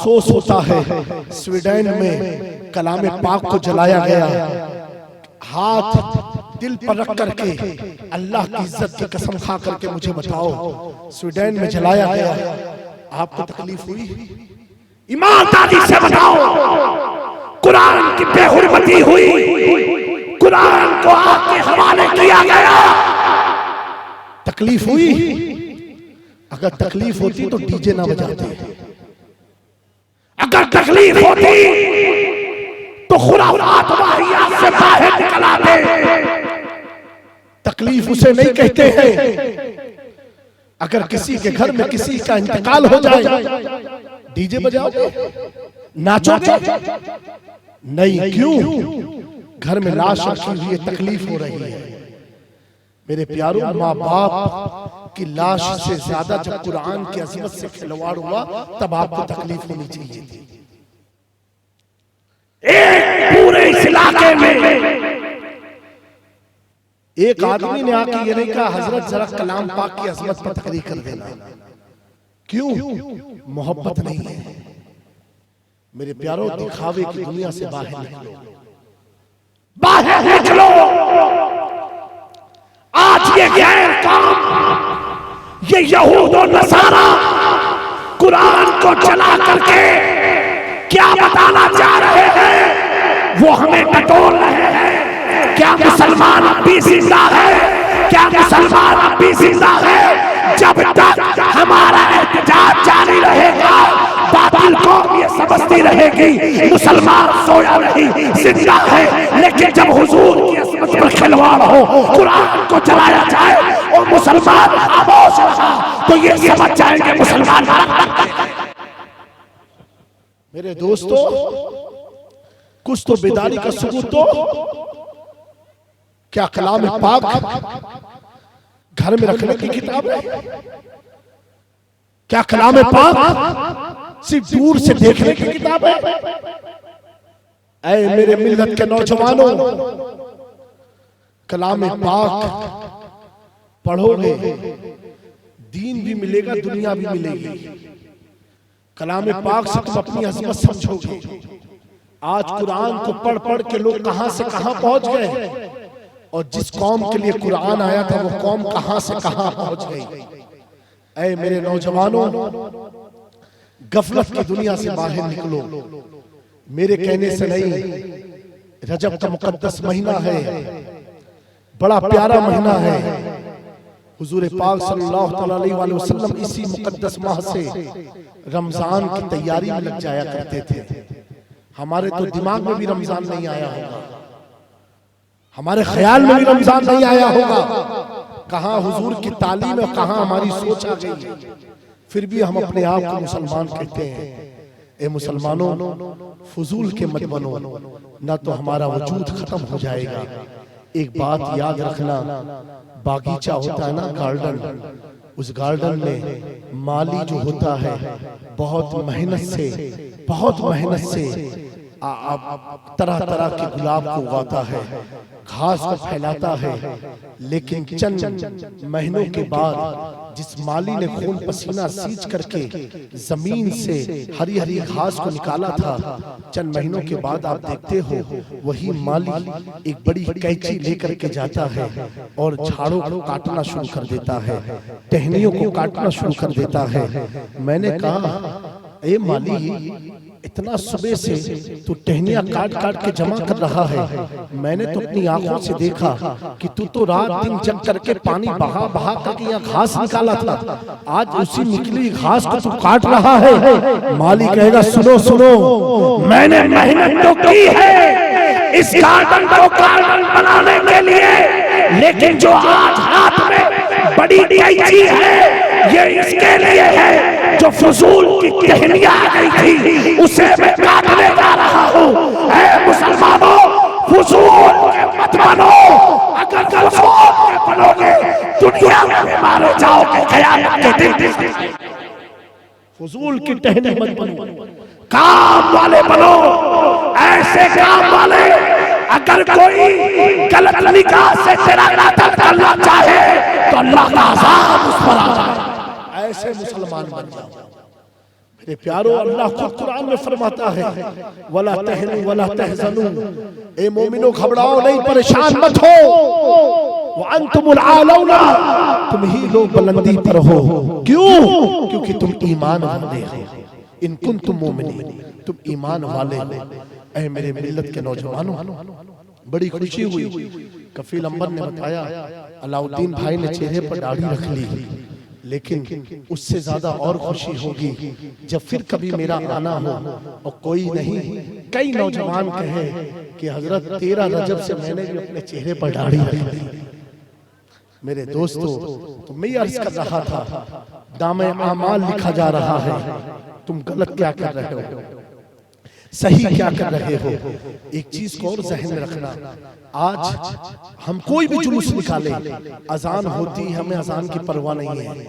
अफसोस होता है स्वीडन में कलाम पाक को जलाया गया, हाथ दिल पर रख करके अल्लाह की इज्जत की कसम खा करके मुझे बताओ, स्वीडन में जलाया गया, आपको तकलीफ हुई? ईमानदारी से बताओ, कुरान की बेहुरमती हुई, कुरान को आग के हवाले किया गया, तकलीफ हुई? अगर तकलीफ होती तो डीजे ना बजाते, अगर तकलीफ होती तो खुराफात वाहियात से बाहर निकल आते। तकलीफ उसे नहीं कहते हैं अगर किसी के घर में किसी का इंतकाल हो जाए डीजे बजाओगे, नाचोगे? नहीं। क्यों? घर में लाश रखी हुई है, तकलीफ हो रही है। मेरे प्यारों, माँ बाप की लाश से ज्यादा जब कुरान की अज़मत से खिलवाड़ हुआ तब आपको तकलीफ होनी चाहिए थी। एक पूरे इस इलाके में एक आदमी ने आके ये नहीं कहा हजरत जरा कलाम पाक की अज़मत पर तकरीर कर देना। क्यों? मोहब्बत नहीं है। मेरे प्यारों, दिखावे की दुनिया से बाहर निकलो, बाहर निकलो। आज ये गैर काम, ये यहूद और नसारा कुरान को चला करके क्या बताना चाह रहे हैं, वो हमें बटोर रहे हैं। क्या मुसलमान अब भी जिंदा है? क्या मुसलमान अब भी जिंदा है? जब तक हमारा एहतजाज जारी रहेगा, बातिल कौम ये समझती रहेगी मुसलमान सोया नहीं, जिंदा है। लेकिन जब हुजूर की अज़मत पर खिलवाड़ हो, कुरान को जलाया जाए और मुसलमान खामोश रहा, तो ये समझ जाएंगे मुसलमान। मेरे दोस्तों, कुछ तो बेदारी का सबूत दो। क्या कलाम पाक घर में रखने की किताब है? क्या कलाम पाक सिर्फ दूर से देखने की किताब है? ऐ मेरे मिल्लत के नौजवानों, कलाम पाक पढ़ोगे, दीन भी मिलेगा, दुनिया भी मिलेगी। कलाम पाक से तुम अपनी अज़मत समझोगे। आज कुरान को पढ़ पढ़ के लोग कहां से कहां पहुंच गए, और जिस कौम के लिए कुरान आया था वो कौम कहां से कहां पहुंच गई। ऐ मेरे नौजवानों, गफलत की दुनिया से बाहर निकलो। मेरे कहने से नहीं, रजब का मुकद्दस महीना है, बड़ा प्यारा महीना है। हुजूर पाक सल्लल्लाहु अलैहि वसल्लम इसी मुकद्दस माह से रमजान की तैयारी में लग जाया करते थे। हमारे तो दिमाग में भी रमजान नहीं आया होगा, हमारे ख्याल में भी रमजान नहीं आया होगा। कहां हुजूर की तालीम है, कहां हमारी सोच आ गई। फिर भी हम अपने आप को मुसलमान कहते हैं। ए मुसलमानों, फजूल के मत बनो, ना तो हमारा वजूद खत्म हो जाएगा। एक बात याद रखना, बागीचा होता है ना, गार्डन, उस गार्डन में माली जो होता है बहुत मेहनत से तरह तरह के गुलाब को उगाता है, घास को फैलाता है। लेकिन चंद महीनों के बाद जिस माली ने खून पसीना सींच करके जमीन से हरी हरी घास को निकाला था, चंद महीनों के बाद आप देखते हो वही माली एक बड़ी कैंची लेकर के जाता है और झाड़ों को काटना शुरू कर देता है, टहनियों को काटना शुरू कर देता है। मैंने कहा, ए माली, इतना सुबह से तू टहनियां काट काट के जमा कर रहा है। मैंने तो अपनी आंखों से देखा कि तू तो रात दिन जग करके पानी बहा बहा करके यहाँ घास निकाला था, आज उसी निकली घास को तू काट रहा है। माली कहेगा, सुनो सुनो, मैंने मेहनत तो की है इस गार्डन को गार्डन बनाने के लिए, लेकिन जो आज हाथ में बड़ी कैंची है ये इसके लिए है जो फजूल की टहनियां आ गई थी उसे मैं काटने जा रहा हूँ। ऐ मुसलमानों, फजूल के मत बनो। अगर फजूल के बनोगे दुनिया में मारे जाओगे क़यामत के दिन। फजूल की टहनी मत बनो, काम वाले बनो, ऐसे काम वाले। अगर कोई गलत निगाह से तेरा नाटक करना चाहे तो अल्लाह का अज़ाब उस पर आ जाए। ऐसे मुसलमान बन जाओ। मेरे प्यारो, अल्लाह खुद कुरान में फरमाता है वला तहनु वला तहज़नु, ए मोमिनो घबराओ नहीं, परेशान मत हो, व अंतुमुल आलौना, तुम ही लोग बुलंदी पर हो। क्यों? क्योंकि तुम ईमान वाले हो। इन कुंतुम मोमिनीन, तुम ईमान वाले हो। ऐ मेरे मिल्लत के नौजवानों, बड़ी खुशी हुई। कफील अंबर ने बताया अलाउद्दीन भाई ने चेहरे पर दाढ़ी रख ली, लेकिन उससे ज्यादा और खुशी होगी जब फिर कभी मेरा आना हो और कोई नहीं, कई नौजवान कहे कि हजरत 13 रजब से मैंने भी अपने चेहरे पर दाढ़ी रख ली। मेरे दोस्तों, तो मैं अर्ज कर रहा था, दामे आमाल लिखा जा रहा है, तुम गलत क्या कर रहे हो, सही क्या कर रहे हो। एक चीज को और जहन में रखना, आज हम कोई भी जुलूस निकाले, अजान होती है, हमें अजान की परवाह नहीं है,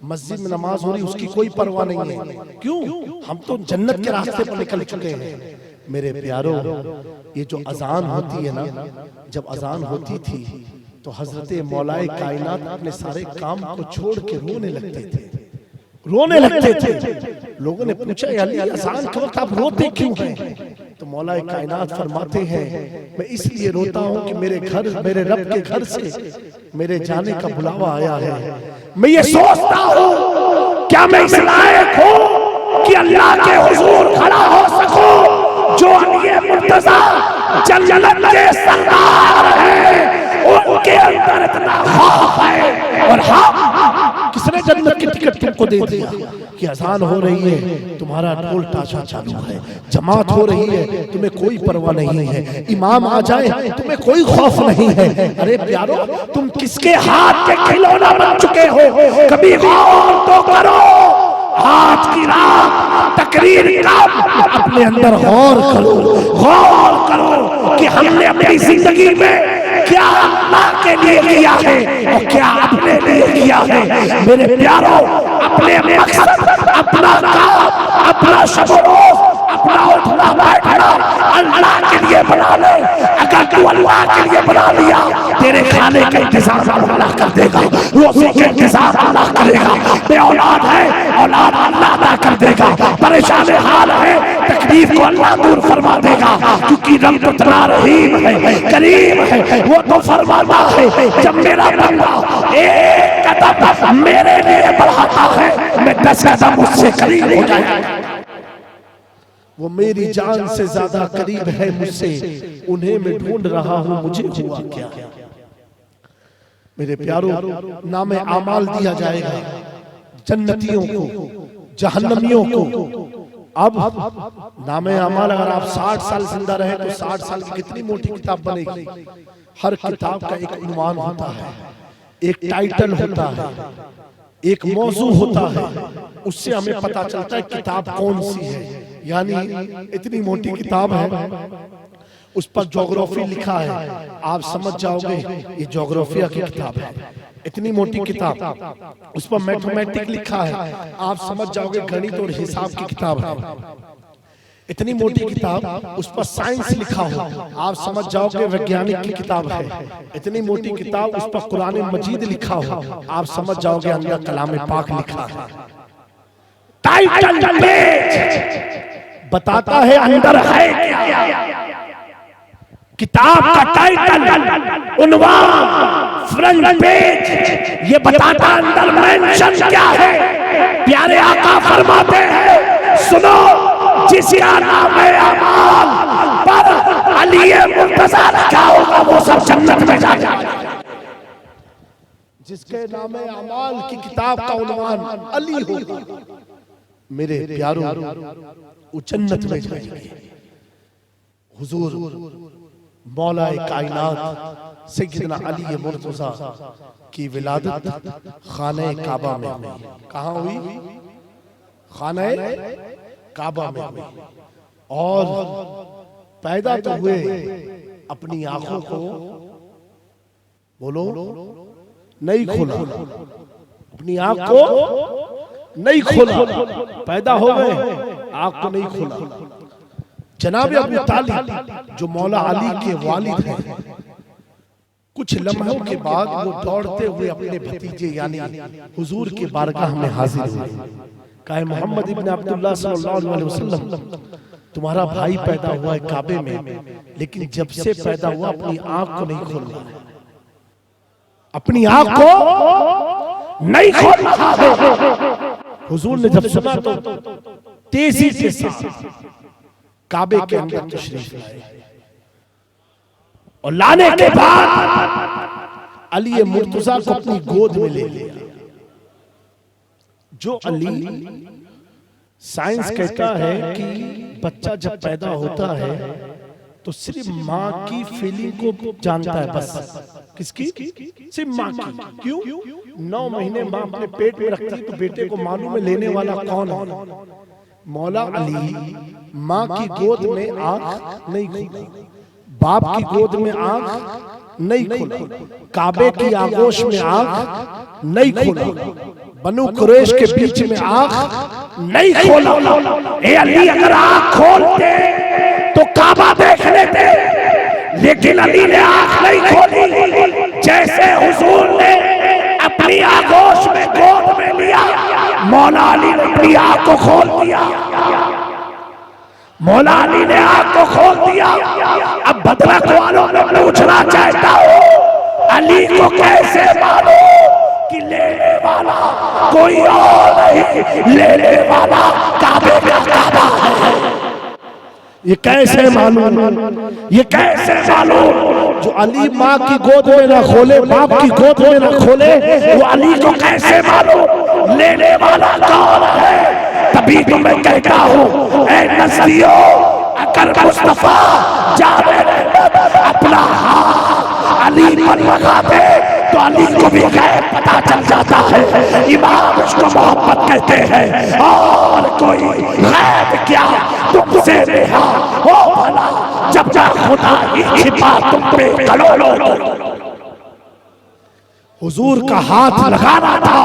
मस्जिद में नमाज हो रही उसकी कोई परवाह नहीं है। क्यों? हम तो जन्नत के रास्ते पर निकल चुके हैं। मेरे प्यारो, ये जो अजान होती है ना, जब अजान होती थी तो हजरत मौलाए कायनात अपने सारे काम को छोड़ के रोने लगते थे, रोने लगते थे। लोगों ने पूछा अली अज़ान के वक्त आप रोते क्यों हैं? तो मौलाए कायनात फरमाते हैं मैं इसलिए रोता हूं कि मेरे घर, मेरे रब के घर से मेरे जाने का बुलावा आया है। मैं ये सोचता हूं क्या मैं इस लायक हूं कि अल्लाह के हुजूर खड़ा हो सकूं जो अली मुर्तजा जन्नत के सरदार हैं, उनके अंदर इतना खौफ है। और हम किसने जन्नत की टिकट तुमको दे दिया कि अजान हो रही है, तुम्हारा ढोल ताशा चालू है, जमात हो रही है, तुम्हें कोई परवाह नहीं है, इमाम आ जाए तुम्हें कोई खौफ नहीं है। अरे प्यारो, तुम किसके हाथ के खिलौना बन चुके हो? कभी गौर तो करो, आज की रात तकरीर कब, अपने अंदर गौर करो कि हमने अपनी जिंदगी में क्या अल्लाह के लिए किया है और क्या अपने लिए किया है। मेरे प्यारो, अपने मकसद, अपना काम, अपना शब-ओ-रोज़, अपना उठना बैठना अल्लाह के लिए बना ले। अगर तू अल्लाह के लिए बना लिया, तेरे खाने का इंतजाम अल्लाह कर देगा, रोज़ी का इंतजाम अल्लाह करेगा। बे औलाद है, औलाद अल्लाह अदा कर देगा। परेशान हाल है, तकलीफ को अल्लाह दूर फरमा देगा, क्योंकि रब तो इतना रहीम है, करीम है। वो तो फरमाता है जब मेरा बंदा एक कदम मेरे लिए बढ़ाता है, मैं 10 कदम उससे करीब हो जाएगा। वो मेरी जान से ज्यादा करीब है मुझसे, उन्हें मैं ढूंढ रहा हूं, मुझे हुआ क्या। मेरे प्यारो, नामे आमाल दिया जाएगा जन्नतियों को, जहन्नमियों को। अब नामे आमाल, अगर आप 60 साल जिंदा रहे तो 60 साल की कितनी मोटी किताब बनेगी। हर किताब का एक उन्वान होता है, एक टाइटल होता है, एक मौजू होता है, उससे हमें पता चलता है किताब कौन सी है। यानी इतनी मोटी किताब है, उस पर ज्योग्राफी लिखा है, आप समझ जाओगे ये ज्योग्राफिया की किताब है। इतनी मोटी किताब, उस पर मैथमेटिक लिखा है, आप समझ जाओगे गणित और हिसाब की किताब है। इतनी मोटी किताब, उस पर साइंस लिखा हो, आप समझ जाओगे वैज्ञानिक की किताब है। इतनी मोटी किताब, उस पर कुरान मजीद लिखा हो, आप समझ जाओगे अंदर कलाम पाक लिखा है। टाइटल पेज बताता है अंदर है क्या। किताब का टाइटल, उन्वान, फ्रंट पेज, ये बताता अंदर मेंशन क्या है। प्यारे आका फरमाते हैं सुनो, जिसका नाम है अमाल पर अली मुर्तजा लिखा होगा वो सब जन्नत में जाएगा। जिसके नाम है अमाल की किताब का उन्वान अली होगा, मेरे प्यारो वो जन्नत में जाएंगे। हुजूर मौलाए कायनात सैयदना अली मुर्तजा की विलादत खाने काबा में हुई। कहाँ हुई? खाने काबा में हुई। और पैदा तो हुए, अपनी आंखों को बोलो नहीं खोला, अपनी आंख को नहीं खोला, पैदा हो गए, आंख को नहीं खोला। जनाब अबू तालिब जो मौला अली के वालिद हैं, कुछ लम्हों के बाद वो दौड़ते हुए अपने भतीजे यानी हुजूर के बारगाह में हाजिर हुए। कहा मोहम्मद इब्न अब्दुल्लाह सल्लल्लाहु अलैहि वसल्लम, तुम्हारा भाई पैदा हुआ है काबे में, लेकिन जब से पैदा हुआ अपनी आंख को नहीं खोल रहा है, अपनी आंख को नहीं खोल रहा है। हुजूर ने जब सुना तो तेजी के साथ काबे के अंदर तशरीफ लाए और लाने के बाद अली मुर्तजा को अपनी गोद में ले लिया। जो अली, साइंस कहता है कि बच्चा जब पैदा होता है तो सिर्फ माँ की फीलिंग को जानता है, बस। किसकी? सिर्फ माँ की। क्यों? 9 महीने माँ अपने पेट में रखती है तो बेटे को मालूम है लेने वाला कौन है। मौला अली माँ की गोद में आंख नहीं खोली, बाप की गोद में आंख नहीं खोली, काबे की आगोश में आंख नहीं खोली, बनु कुरैश के बीच में आंख नहीं खोला। ए अली अगर आंख खोलते तो काबा देख लेते, लेकिन अली ने आंख नहीं खोली। जैसे हुजूर ने अपनी आगोश में गोद में लिया, मौला अली ने अपनी आंख को खोल दिया। मौला अली ने आंख को खोल दिया। अब बदरक वालों में पूछना चाहता हूँ, अली को कैसे मालूम कि लेने वाला कोई और नहीं, लेने वाला काबे का काबा है। ये कैसे मालूम? ये कैसे मालूम? जो अली माँ की गोद में ना खोले, बाप की गोद में ना खोले, वो अली को कैसे मालूम लेने वाला कौन है? तभी तो मैं कहता हूँ, ऐ नस्लियों, अगर मुस्तफा जाने अपना हाथ अली पर लगा दे तो अली को भी गैर पता चल जाता है। इमाम उसको मोहब्बत कहते हैं, और कोई गैब क्या तुमसे नेहा हो भला, जब जा खुदा ही छिपा तुम पे करोड़ों। हुजूर का हाथ लगाना था,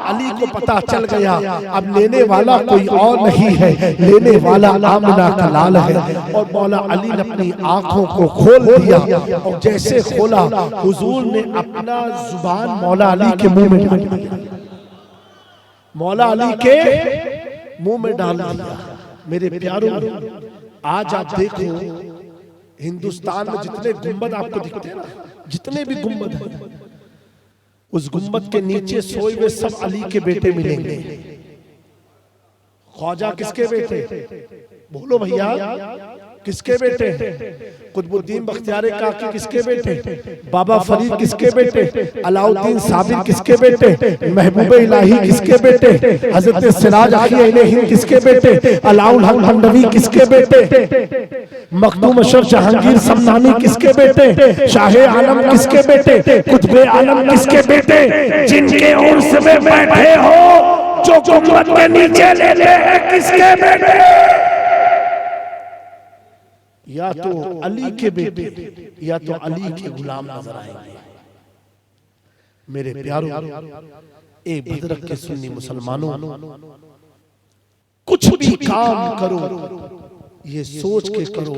अली को पता चल गया अब लेने वाला कोई और नहीं है, लेने वाला आमिना का लाल है। और मौला अली ने अपनी आंखों को खोल दिया, और जैसे खोला हुजूर ने अपना जुबान मौला अली के मुंह में डाल दिया, मौला अली के मुंह में डाल दिया। मेरे प्यारों, आज आप देखो हिंदुस्तान में जितने गुंबद आपको दिखते हैं ना, जितने भी गुंबद हैं, उस गुंबद के नीचे सोए हुए सब अली के बेटे मिलेंगे। ख्वाजा किसके बेटे? बोलो भैया, किसके बेटे? कुतुबुद्दीन बख्तियार काकी किसके बेटे? बाबा फरीद किसके बेटे? अलाउद्दीन साबिर किसके बेटे? महबूब इलाही किसके बेटे? हजरत सिराज आखी हिंद किसके बेटे? अलाउल हक मंडवी किसके बेटे? मखदूम अशरफ जहांगीर समनानी किसके बेटे? शाहे आलम किसके बेटे? कुतुबे आलम किसके बेटे? जिनके उर्स में बैठे हो, जो गुंबद के नीचे लेते हैं, किसके बेटे? या तो अली के बेटे या तो अली के गुलाम नजर आएंगे। मेरे प्यारों, ए बदरक के सुन्नी मुसलमानों, कुछ भी काम करो ये सोच के करो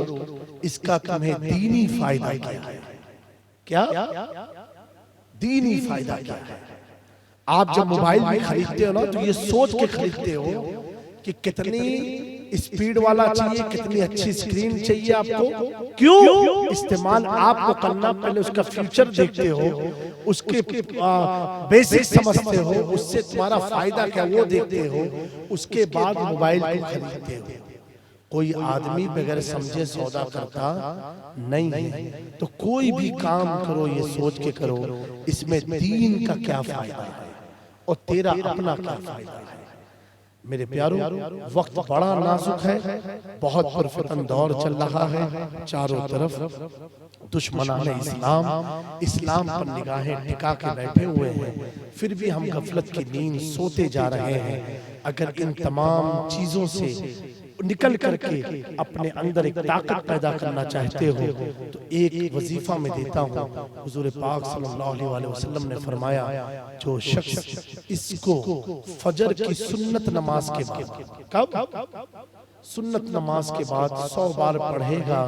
इसका तुम्हें दीनी फायदा क्या है। क्या दीनी फायदा क्या है? आप जब मोबाइल भी खरीदते हो ना, तो ये सोच के खरीदते हो कि कितनी स्पीड वाला चाहिए, कितनी अच्छी स्क्रीन चाहिए आपको। क्यों? इस्तेमाल आपको करना, पहले उसका फ्यूचर देखते हो, उसके बेसिक समझते हो, उससे तुम्हारा फायदा क्या वो देखते हो, उसके बाद मोबाइल को खरीदते हो। कोई आदमी बगैर समझे सौदा करता नहीं है। तो कोई भी काम करो ये सोच के करो इसमें दीन का क्या फायदा है और तेरा अपना क्या फायदा है। मेरे प्यारों, वक्त बड़ा नाजुक है, बहुत पुरफतन दौर चल रहा है, चारों तरफ दुश्मनाने इस्लाम पर निगाहें टिका के बैठे हुए हैं, फिर भी हम गफलत की नींद सोते जा रहे हैं। अगर इन तमाम चीजों से निकल करके अपने अंदर एक ताकत पैदा करना चाहते हो तो एक वजीफा में देता हूँ। हुजूर पाक सल्लल्लाहु अलैहि वसल्लम ने फरमाया, जो शख्स इसको फजर की सुन्नत नमाज के बाद, कब? सुन्नत नमाज के बाद 100 बार पढ़ेगा,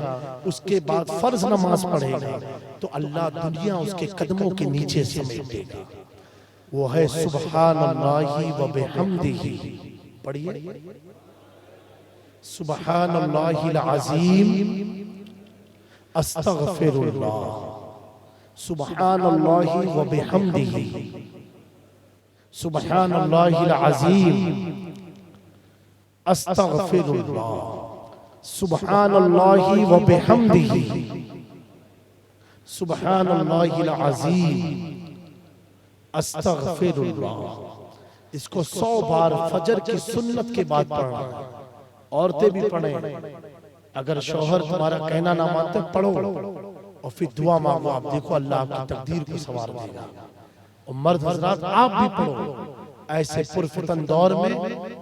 उसके बाद फर्ज नमाज पढ़ेगा, तो अल्लाह दुनिया उसके कदमों के नीचे समेट देगा। वो है सुब्हानल्लाहि व बिहम्दिही पढ़िए, सुब्हानल्लाहिल अज़ीम अस्तग़फिरुल्लाह, सुब्हानल्लाहि व बिहम्दिही, सुब्हानल्लाहिल अज़ीम अस्तग़फिरुल्लाह, सुब्हानल्लाहि व बिहम्दिही, सुब्हानल्लाहिल अज़ीम अस्तग़फिरुल्लाह। इसको 100 बार फजर की सुन्नत के बाद पढ़ना। औरतें भी पढ़ें, अगर शौहर तुम्हारा कहना ना मानते पढ़ो और फिर दुआ मांगो। आप देखो अल्लाह आपकी तकदीर को संवार देगा। और मर्द हजरात आप भी पढ़ो। ऐसे पुरफितन दौर में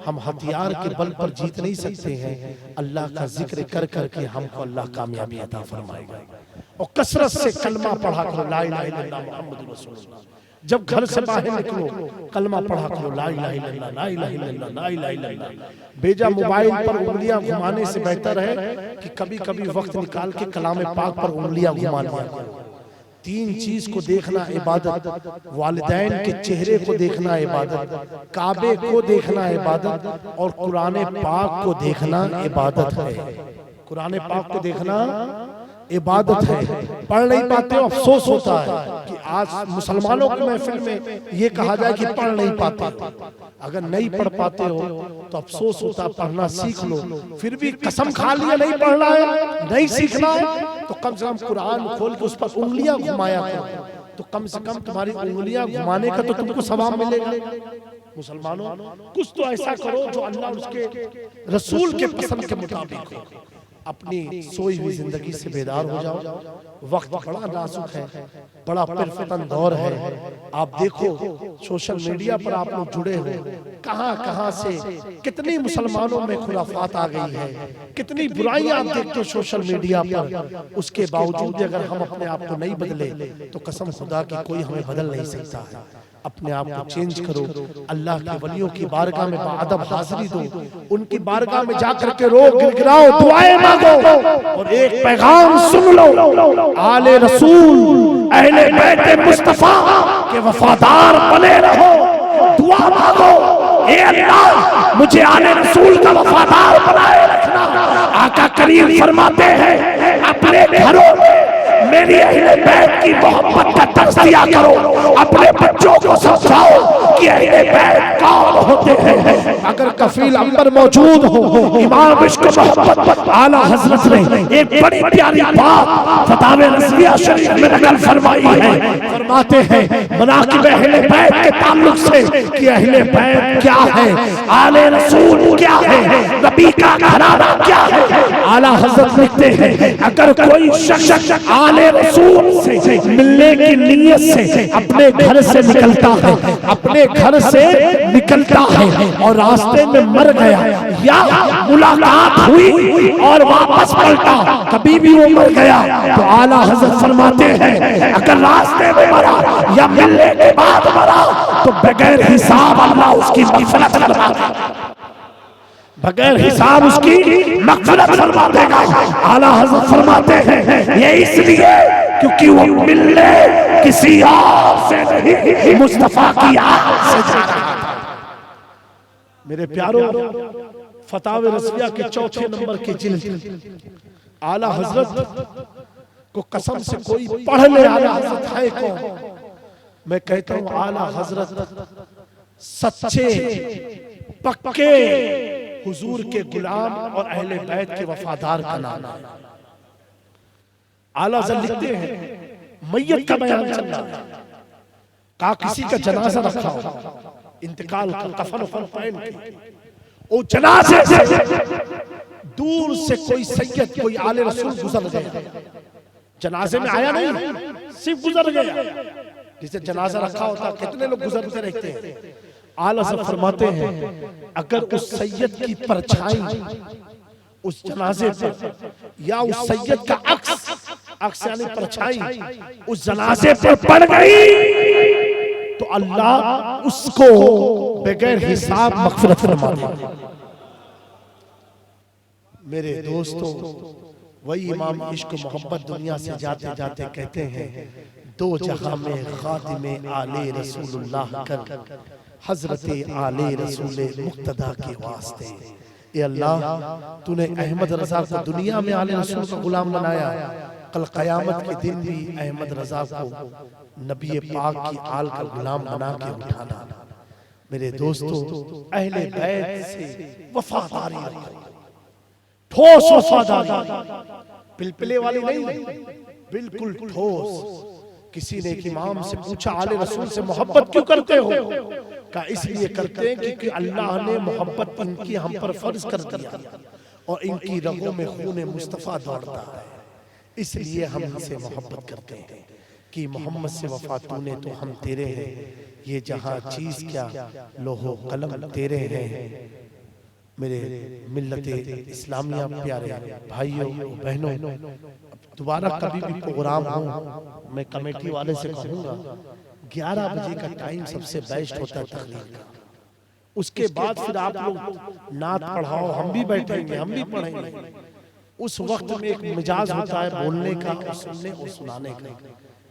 हम हथियार के बल पर जीत नहीं सकते हैं। अल्लाह का जिक्र कर करके हमको अल्लाह कामयाबी अता फरमाएगा। और कसरत से कलमा पढ़ा करो, ला इलाहा इल्लल्लाह मुहम्मदुर रसूलुल्लाह। जब घर से बाहर निकलो कलमा पढ़ा करो, ला इलाहा इल्लल्लाह, ला इलाहा इल्लल्लाह, ला इलाहा इल्लल्लाह। बेजा मोबाइल पर उंगलियां घुमाने से बेहतर है कि कभी कभी वक्त निकाल के कलाम पाक पर उंगलियां घुमा लिया करो। 3 चीज को देखना इबादत, वालिदैन के चेहरे को देखना इबादत, काबे को देखना इबादत और कुरान पाक को देखना इबादत है। कुरान पाक को देखना इबादत है। पढ़ नहीं पाते हो, अफसोस होता है कि आज मुसलमानों की महफिल में ये कहा जाए कि पढ़ नहीं पाते। अगर नहीं पढ़ पाते हो तो अफसोस होता, पढ़ना सीख लो। फिर भी कसम खा लिया नहीं पढ़ना है, नहीं सीखना है, तो कम से कम कुरान खोल के उस पर उंगलियां घुमाया करो। तो कम से कम तुम्हारी उंगलियां घुमाने का तो तुमको सवाब मिलेगा। मुसलमानों कुछ तो ऐसा करो जो अल्लाह उसके रसूल के पसंद के मुताबिक हो। अपनी सोई हुई जिंदगी से बेदार हो जाओ। वक्त बड़ा नाजुक है, बड़ा पुरफितन दौर है। आप देखो सोशल मीडिया पर आप लोग जुड़े हो, कहां कहां से कितनी मुसलमानों में खुराफात आ गई है, कितनी बुराइयां आप देखते हो सोशल मीडिया पर। उसके बावजूद अगर हम अपने आप को नहीं बदले तो कसम खुदा की कोई हमें बदल नहीं सकता है। अपने आप को चेंज करो। अल्लाह के वलियों की बारगाह में बाअदब हाजिरी दो। उनकी बारगाह में जाकर के रो गिड़गिड़ाओ, दुआएं मांगो और एक पैगाम सुन लो, आले रसूल अहले बैत मुस्तफा के वफादार बने रहो। दुआ मांगो, ए अल्लाह मुझे आले रसूल का वफादार बनाए रखना। आका करीम फरमाते हैं अपने घरों में मेरी अहले बैत की मोहब्बत का तज़किया करो। अपने बच्चों को समझाओ कि अहले बैत कौन होते हैं। अगर कफील अंबर मौजूद हो, इमाम इश्क मोहब्बत आला हजरत ने एक बड़ी प्यारी बात फतावे रज़विया शरीफ में नकल फरमाई है। फरमाते हैं मनाक़िब अहले बैत के ताल्लुक से कि अहले बैत क्या है, आले रसूल क्या है, नबी का घराना क्या है। आला हजरत लिखते हैं अगर कोई शख्स आले रसूल से मिलने की नीयत से अपने घर से निकलता है, अपने घर से निकलता है और रास्ते में मर गया या मुलाकात हुई और वापस पलटा, कभी भी वो मर गया तो आला हजरत फरमाते हैं अगर रास्ते में मरा या मिलने के बाद मरा तो बगैर हिसाब अल्लाह उसकी मग़फ़िरत फरमा देगा, बगैर हिसाब उसकी मग़फ़िरत फरमा देगा। आला हज़रत फरमाते हैं ये इसलिए क्योंकि वो मिलने किसी और से नहीं मुस्तफा की आग से जा रहा था। मेरे प्यारों, फतावे रज़विया के 4 नंबर के जिल्द आला हज़रत को कसम से कोई पढ़ ले आला हज़रत है कौन। मैं कहता हूँ आला हज़रत सच्चे पक्के हुजूर के गुलाम और अहले बैत के वफादार का नाम है। आला हज़रत लिखते हैं मैयत का बयान चल रहा है, का किसी का जनाजा रखा हो, इंतकाल का कफन पहन के ओ जनाजे से दूर से कोई सैयद कोई आले रसूल गुजर गया, जनाजे में आया नहीं, सिर्फ गुजर गया। जिसे जनाजा रखा होता कितने लोग गुजरते रहते हैं। आला हज़रत फरमाते हैं अगर उस सैयद की परछाई उस जनाजे पर या उस सैयद का अक्स यानी परछाई उस जनाजे पर पड़ गई तो अल्लाह उसको बगैर हिसाब मग़फ़िरत फरमा देगा। मेरे दोस्तों, वही इमाम इश्क मोहब्बत दुनिया से जाते जाते कहते हैं दो जहां में खातिमे आले रसूलुल्लाह कर हजरत आले रसूल मुक्तदा के वास्ते। ए अल्लाह, तूने अहमद रजा को दुनिया में आले रसूल का गुलाम बनाया, कल क़यामत के दिन भी अहमद रजा को नबी पाक की आल का गुलाम बना के उठाना। मेरे दोस्तों, अहले बैत से वफादारी रखो, ठोस वफादारी, पिलपिले वाली नहीं, बिल्कुल ठोस। किसी ने एक इमाम से पूछा, आले रसूल से मोहब्बत क्यों करते हो? कहा इसलिए करते हैं क्योंकि अल्लाह ने मोहब्बत इनकी हम पर फर्ज कर दिया और इनकी रगों में खून मुस्तफ़ा दौड़ता है, इसलिए हम इनसे मोहब्बत करते हैं कि मोहम्मद से वफा तूने तो हम तेरे हैं, ये जहां चीज क्या लोहो कलम तेरे हैं। मेरे मिल्लत इस्लामिया प्यारे भाइयों बहनों, दोबारा कभी भी प्रोग्राम हो, मैं कमेटी वाले से कहूंगा 11 बजे का टाइम सबसे बेस्ट होता है तकरीर का। उसके बाद फिर आप लोग नात पढ़ाओ, हम भी बैठेंगे, हम भी पढ़ेंगे। उस वक्त में एक मिजाज होता है बोलने का और सुनने और सुनाने का।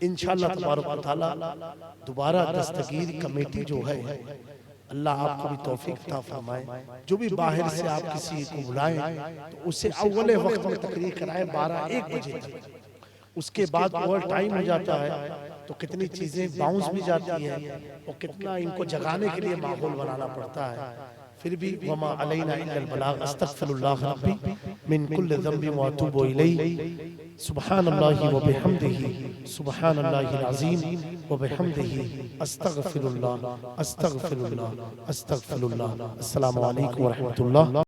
इंशाअल्लाह तबारक व तआला दोबारा दस्तगीर कमेटी जो है, अल्लाह आपको भी तौफीक अता फरमाए। जो भी बाहर से आप किसी को बुलाएं तो उसे अव्वले वक्त में तकरीर कराएं 12-1 बजे तक। उसके बाद ओवर टाइम हो जाता है तो कितनी चीजें बाउंस भी जाती हैं और कितना इनको जगाने के लिए माहौल बनाना पड़ता है। फिर भी वमा अलैना इल्लल बलाग, अस्तगफिरुल्लाह रब्बी मिन कुल्लि ज़ंबिन व अतूबु इलैहि, सुब्हानल्लाहि व बिहम्दिही, सुब्हानल्लाहिल अज़ीम व बिहम्दिही, अस्तगफिरुल्लाह अस्तगफिरुल्लाह अस्तगफिरुल्लाह। अस्सलामु अलैकुम व रहमतुल्लाह।